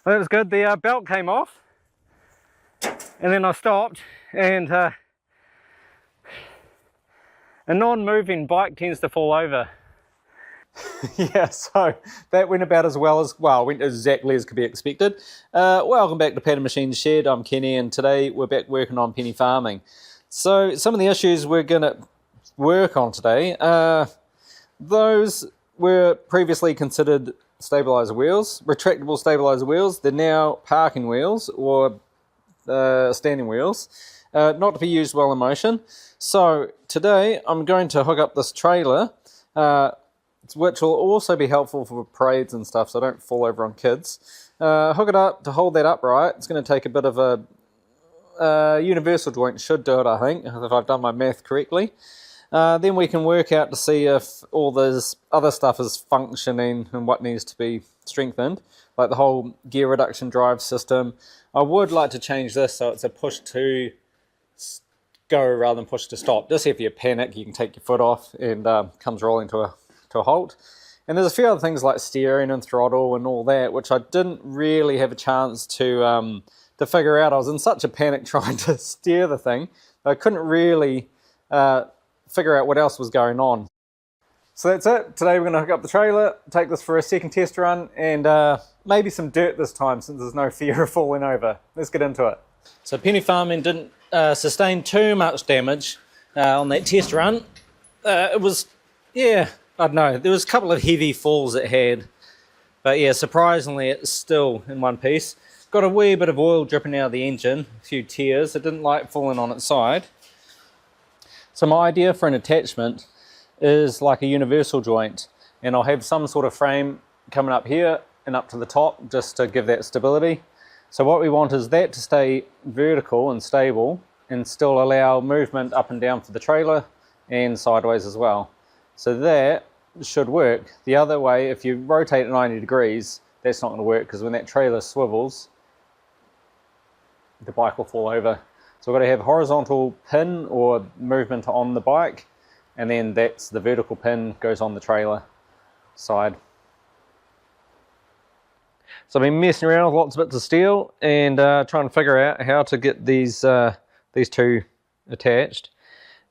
That was good. The belt came off, and then I stopped, and a non-moving bike tends to fall over. Yeah, so that went about as well, went exactly as could be expected. Welcome back to Pat and Machine's Shed. I'm Kenny, and today we're back working on penny farming. So some of the issues we're going to work on today, those were previously considered stabilizer wheels, retractable stabilizer wheels. They're now parking wheels or standing wheels, not to be used while in motion. So today I'm going to hook up this trailer, which will also be helpful for parades and stuff, so I don't fall over on kids. Hook it up to hold that upright. It's going to take a bit of a universal joint, should do it, I think, if I've done my math correctly. Then we can work out to see if all this other stuff is functioning and what needs to be strengthened, like the whole gear reduction drive system. I would like to change this so it's a push to go rather than push to stop. Just if you panic, you can take your foot off and comes rolling to a halt. And there's a few other things like steering and throttle and all that, which I didn't really have a chance to figure out. I was in such a panic trying to steer the thing, I couldn't really figure out what else was going on. So that's it. Today we're going to hook up the trailer, take this for a second test run, and maybe some dirt this time since there's no fear of falling over. Let's get into it. So penny farming didn't sustain too much damage on that test run. It was, yeah, I don't know, there was a couple of heavy falls it had, but yeah, surprisingly it's still in one piece. Got a wee bit of oil dripping out of the engine, a few tears. It didn't like falling on its side. So my idea for an attachment is like a universal joint, and I'll have some sort of frame coming up here and up to the top just to give that stability. So what we want is that to stay vertical and stable and still allow movement up and down for the trailer and sideways as well. So that should work. The other way, if you rotate at 90 degrees, that's not going to work, because when that trailer swivels, the bike will fall over. So we've got to have a horizontal pin or movement on the bike, and then that's the vertical pin goes on the trailer side. So I've been messing around with lots of bits of steel and trying to figure out how to get these two attached.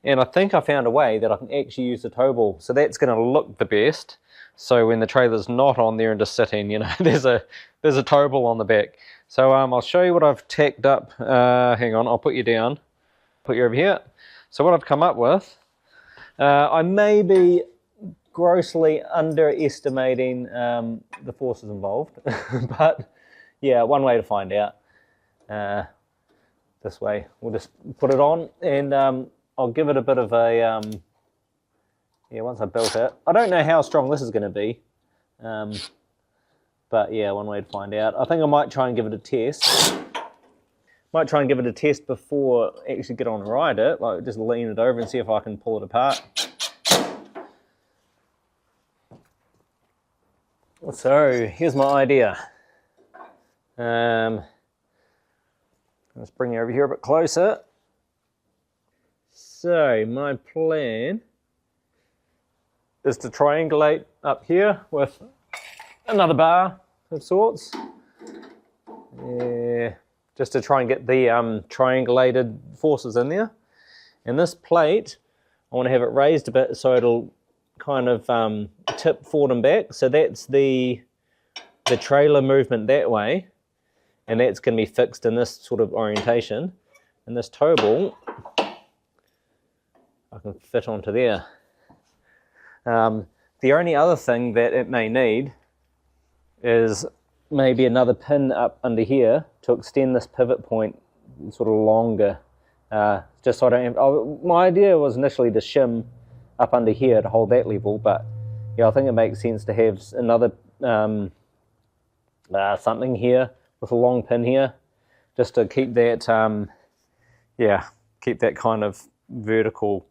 And I think I found a way that I can actually use the tow ball. So that's going to look the best. So when the trailer's not on there and just sitting, you know, there's a tow ball on the back. So I'll show you what I've tacked up. Hang on, I'll put you down. Put you over here. So what I've come up with, I may be grossly underestimating the forces involved. But yeah, one way to find out. This way, we'll just put it on, and I'll give it a bit of a, yeah, once I've built it. I don't know how strong this is going to be. But yeah, one way to find out. I think I might try and give it a test. Might try and give it a test before I actually get on and ride it. Like just lean it over and see if I can pull it apart. So here's my idea. Let's bring you over here a bit closer. So my plan is to triangulate up here with another bar of sorts, yeah, just to try and get the triangulated forces in there. And this plate, I want to have it raised a bit so it'll kind of tip forward and back. So that's the trailer movement that way, and that's going to be fixed in this sort of orientation. And this tow ball, I can fit onto there. The only other thing that it may need is maybe another pin up under here to extend this pivot point sort of longer, just so I don't have, my idea was initially to shim up under here to hold that level, but yeah, I think it makes sense to have another something here with a long pin here, just to keep that, yeah, keep that kind of vertical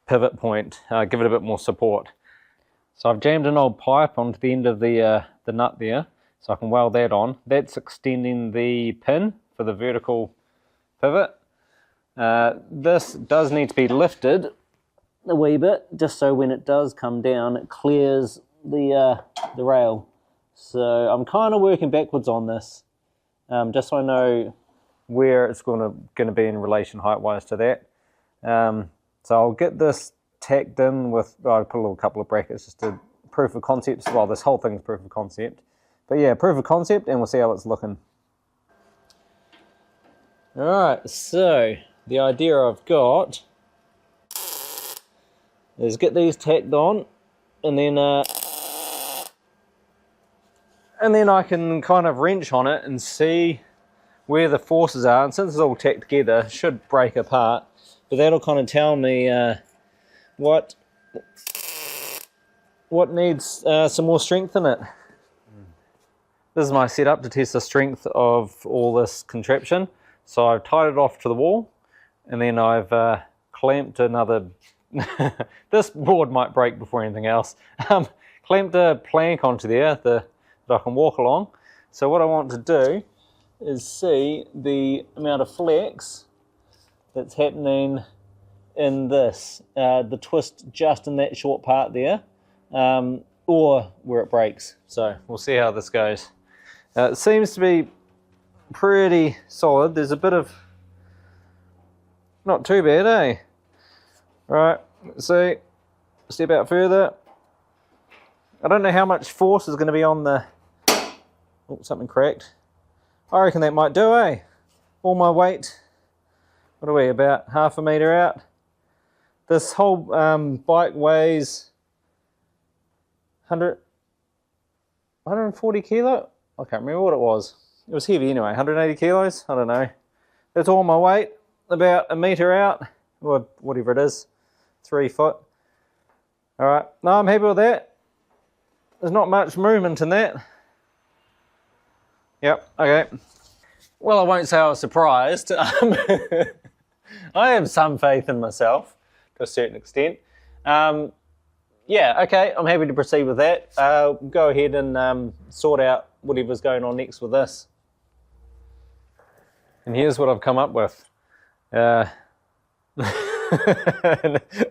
pivot point, give it a bit more support. So I've jammed an old pipe onto the end of the nut there, so I can weld that on. That's extending the pin for the vertical pivot. This does need to be lifted a wee bit, just so when it does come down, it clears the rail. So I'm kind of working backwards on this, just so I know where it's going to be in relation height-wise to that. So I'll get this tacked in with, I'll put a couple of brackets just to proof of concept. Well, this whole thing is proof of concept. But yeah, proof of concept, and we'll see how it's looking. Alright, so the idea I've got is get these tacked on, and then I can kind of wrench on it and see where the forces are. And since it's all tacked together, it should break apart. But that'll kind of tell me what needs some more strength in it. This is my setup to test the strength of all this contraption. So I've tied it off to the wall, and then I've clamped another. This board might break before anything else. Clamped a plank onto there that I can walk along. So what I want to do is see the amount of flex that's happening in this, the twist just in that short part there, or where it breaks. So we'll see how this goes. It seems to be pretty solid. There's a bit of, not too bad, eh? Right, let's see, step out further. I don't know how much force is going to be on the, oh, something cracked. I reckon that might do, eh? All my weight, what are we, about half a metre out? This whole bike weighs 140 kilo? I can't remember what it was. It was heavy anyway, 180 kilos? I don't know. That's all my weight, about a metre out, or whatever it is, 3 foot. Alright, no, I'm happy with that. There's not much movement in that. Yep, okay. Well, I won't say I was surprised. I have some faith in myself, to a certain extent. Yeah, okay, I'm happy to proceed with that. Go ahead and sort out whatever's going on next with this. And here's what I've come up with.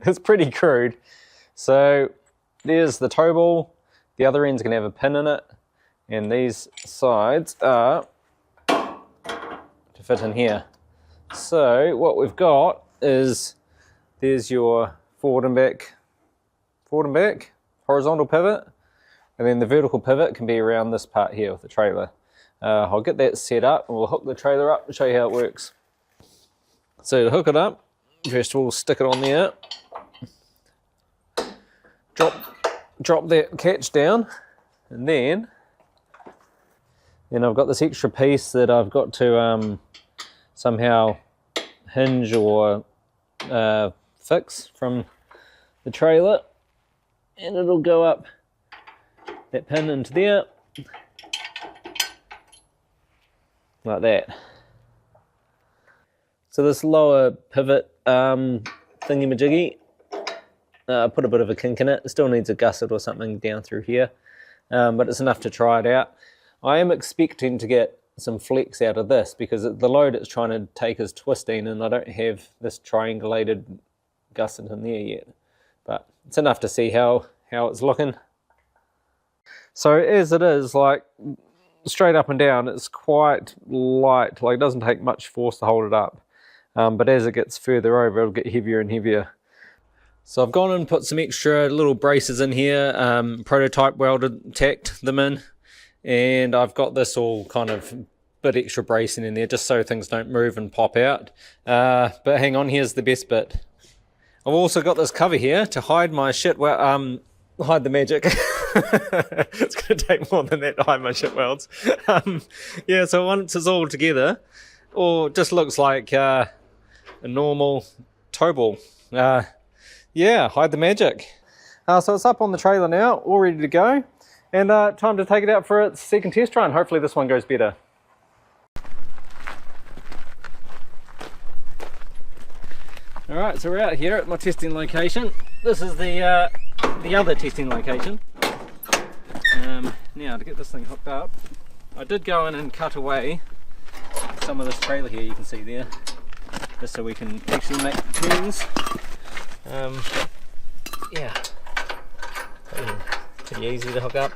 It's pretty crude. So there's the tow ball. The other end's going to have a pin in it. And these sides are to fit in here. So what we've got is, there's your forward and back horizontal pivot, and then the vertical pivot can be around this part here with the trailer. I'll get that set up and we'll hook the trailer up and show you how it works. So to hook it up, first of all, stick it on there, drop that catch down, and then I've got this extra piece that I've got to somehow hinge or fix from the trailer, and it'll go up that pin into there, like that. So this lower pivot thingy-majiggy, put a bit of a kink in it. It still needs a gusset or something down through here, but it's enough to try it out. I am expecting to get some flex out of this because the load it's trying to take is twisting, and I don't have this triangulated gusset in there yet. But it's enough to see how it's looking. So as it is, like straight up and down, it's quite light. Like it doesn't take much force to hold it up. But as it gets further over, it'll get heavier and heavier. So I've gone and put some extra little braces in here, prototype welded, tacked them in. And I've got this all kind of bit extra bracing in there just so things don't move and pop out. But hang on, here's the best bit. I've also got this cover here to hide my shit, hide the magic. It's going to take more than that to hide my shit welds. Yeah, so once it's all together, or just looks like a normal tow ball. Yeah, hide the magic. So it's up on the trailer now, all ready to go. And time to take it out for its second test run. Hopefully this one goes better. Alright, so we're out here at my testing location. This is the other testing location. Now to get this thing hooked up, I did go in and cut away some of this trailer here, you can see there, just so we can actually make turns. yeah, pretty easy to hook up.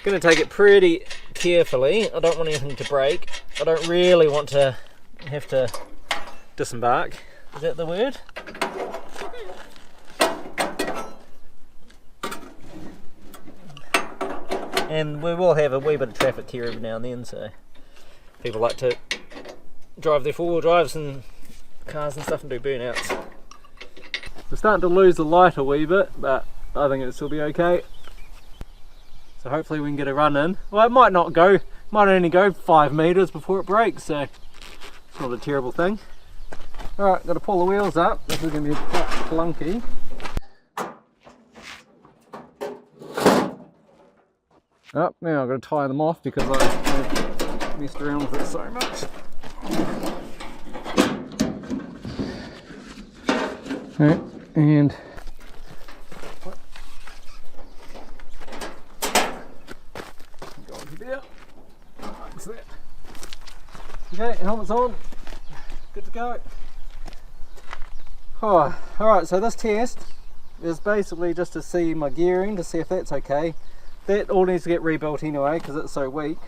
Gonna take it pretty carefully. I don't want anything to break. I don't really want to have to disembark. Is that the word? And we will have a wee bit of traffic here every now and then, so people like to drive their four-wheel drives and cars and stuff and do burnouts. We're starting to lose the light a wee bit, but I think it'll still be okay. So hopefully we can get a run in. Well, it might not go, might only go 5 metres before it breaks, so it's not a terrible thing. Alright, got to pull the wheels up. This is going to be quite clunky. Oh, now I've got to tie them off because I've messed around with it so much. Alright, and okay, helmet's on, good to go. Oh, alright, so this test is basically just to see my gearing, to see if that's okay. That all needs to get rebuilt anyway because it's so weak.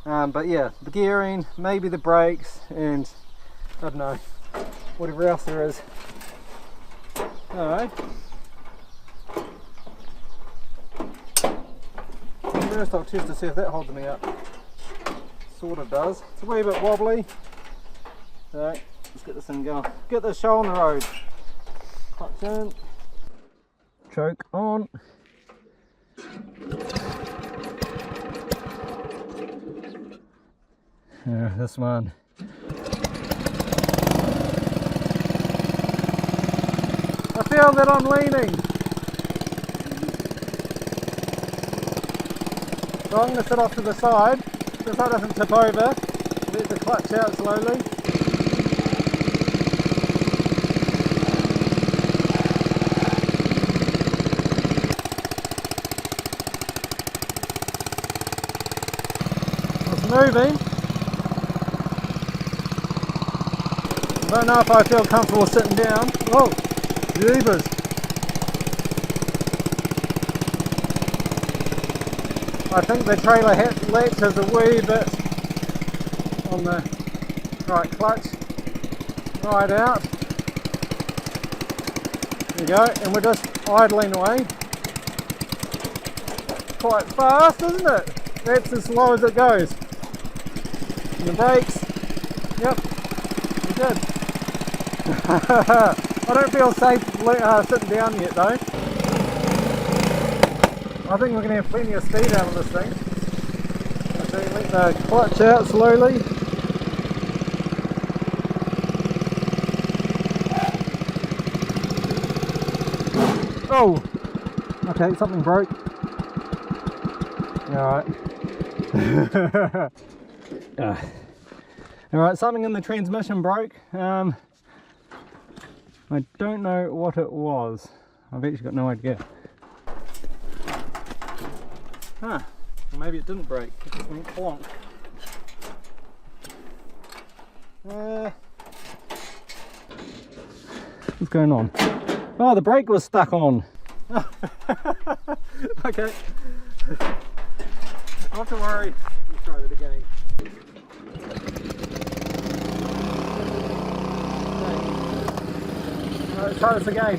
But yeah, the gearing, maybe the brakes, and I don't know, whatever else there is. Alright. First I'll test to see if that holds me up. Sort of does. It's a wee bit wobbly. So let's get this thing going. Get this show on the road. Clutch in. Choke on. This one. I feel that I'm leaning. So I'm going to sit off to the side. Just so it doesn't tip over, let the clutch out slowly. It's moving. I don't know if I feel comfortable sitting down. Oh, jeebus. I think the trailer latch is a wee bit on the right clutch, right out. There you go, and we're just idling away. Quite fast, isn't it? That's as slow as it goes. And the brakes, yep, we're good. I don't feel safe sitting down yet though. I think we're going to have plenty of speed out of this thing. Okay, let the clutch out slowly. Oh! Okay, something broke. Alright. Alright, something in the transmission broke. I don't know what it was. I've actually got no idea. Huh, well maybe it didn't break, it just went clonk. What's going on? Oh, the brake was stuck on. Okay. Not to worry. Let's try that again. Okay. Let's try this again.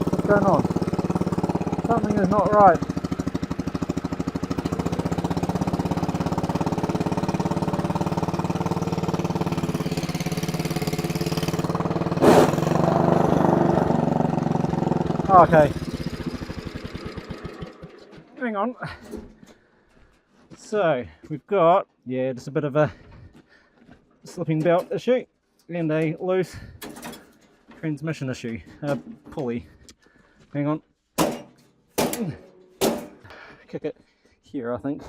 What's going on? Something is not right. Okay, hang on. So we've got, yeah, just a bit of a slipping belt issue and a loose transmission issue, pulley. Hang on. Kick it here, I think.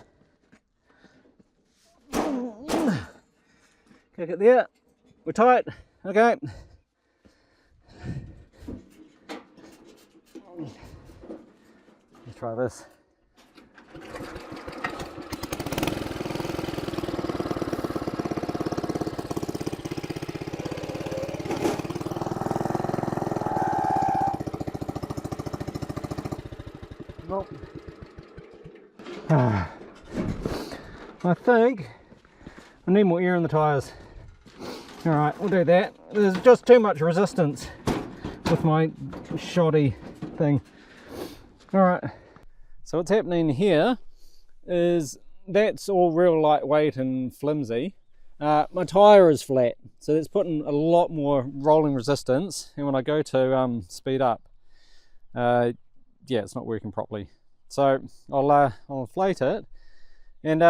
Kick it there. We're tight. Okay. Let's try this. Oh. I think I need more air in the tyres. Alright, we'll do that. There's just too much resistance with my shoddy thing. Alright. So what's happening here is that's all real lightweight and flimsy. My tyre is flat, so that's putting a lot more rolling resistance, and when I go to speed up, yeah, it's not working properly. So I'll inflate it, and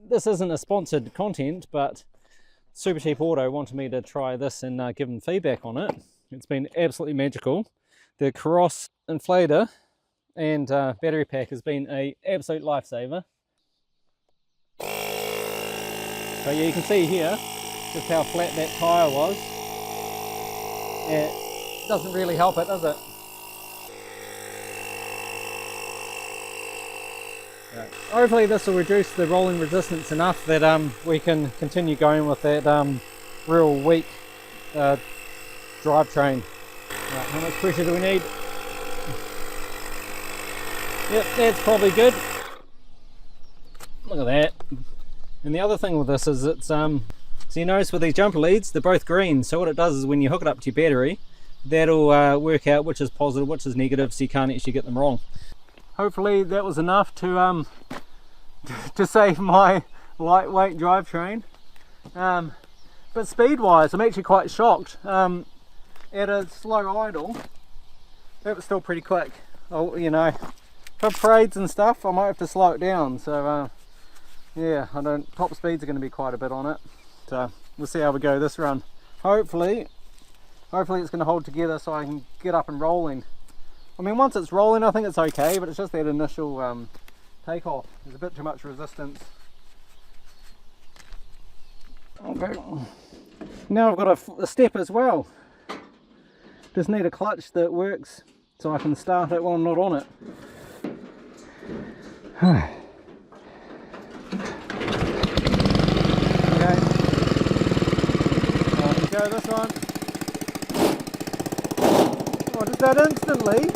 this isn't a sponsored content, but Super Cheap Auto wanted me to try this and give them feedback on it. It's been absolutely magical. The cross inflator and battery pack has been an absolute lifesaver. So yeah, you can see here just how flat that tyre was. It doesn't really help it, does it? Right. Hopefully this will reduce the rolling resistance enough that we can continue going with that real weak drivetrain. Right, how much pressure do we need? Yep, that's probably good. Look at that. And the other thing with this is it's so you notice with these jumper leads, they're both green. So what it does is when you hook it up to your battery, that'll work out which is positive, which is negative, so you can't actually get them wrong. Hopefully that was enough to save my lightweight drivetrain. But speed wise, I'm actually quite shocked. At a slow idle, that was still pretty quick. Oh, you know, for parades and stuff, I might have to slow it down. So yeah, top speeds are going to be quite a bit on it. So we'll see how we go this run. Hopefully it's going to hold together so I can get up and rolling. I mean, once it's rolling, I think it's okay, but it's just that initial takeoff. There's a bit too much resistance. Okay. Now I've got a step as well. Just need a clutch that works so I can start it while I'm not on it. Okay. Let's go this one. Oh, does that instantly?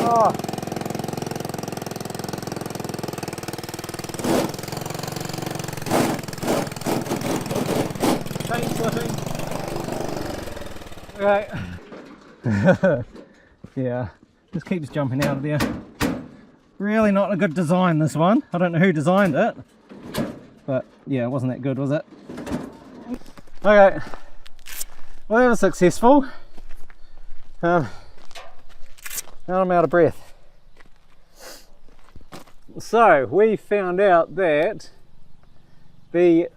Oh. Chain slipping. Okay. Yeah, just keeps jumping out of there. Really not a good design, this one. I don't know who designed it, but yeah, it wasn't that good, was it? Okay, well that was successful. Now I'm out of breath. So we found out that the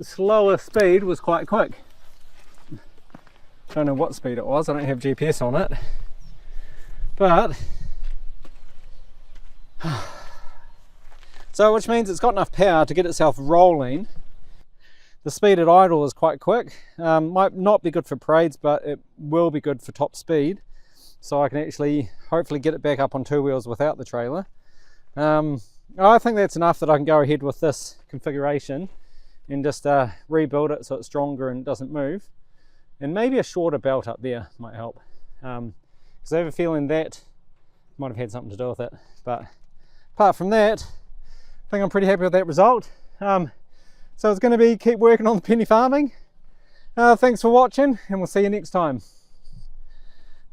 slower speed was quite quick. Don't know what speed it was, I don't have GPS on it, but so which means it's got enough power to get itself rolling. The speed at idle is quite quick. Might not be good for parades, but it will be good for top speed, so I can actually hopefully get it back up on two wheels without the trailer. I think that's enough that I can go ahead with this configuration and just rebuild it so it's stronger and doesn't move. And maybe a shorter belt up there might help, because I have a feeling that might have had something to do with it. But apart from that, I think I'm pretty happy with that result. So it's going to be keep working on the penny farming. Thanks for watching, and we'll see you next time.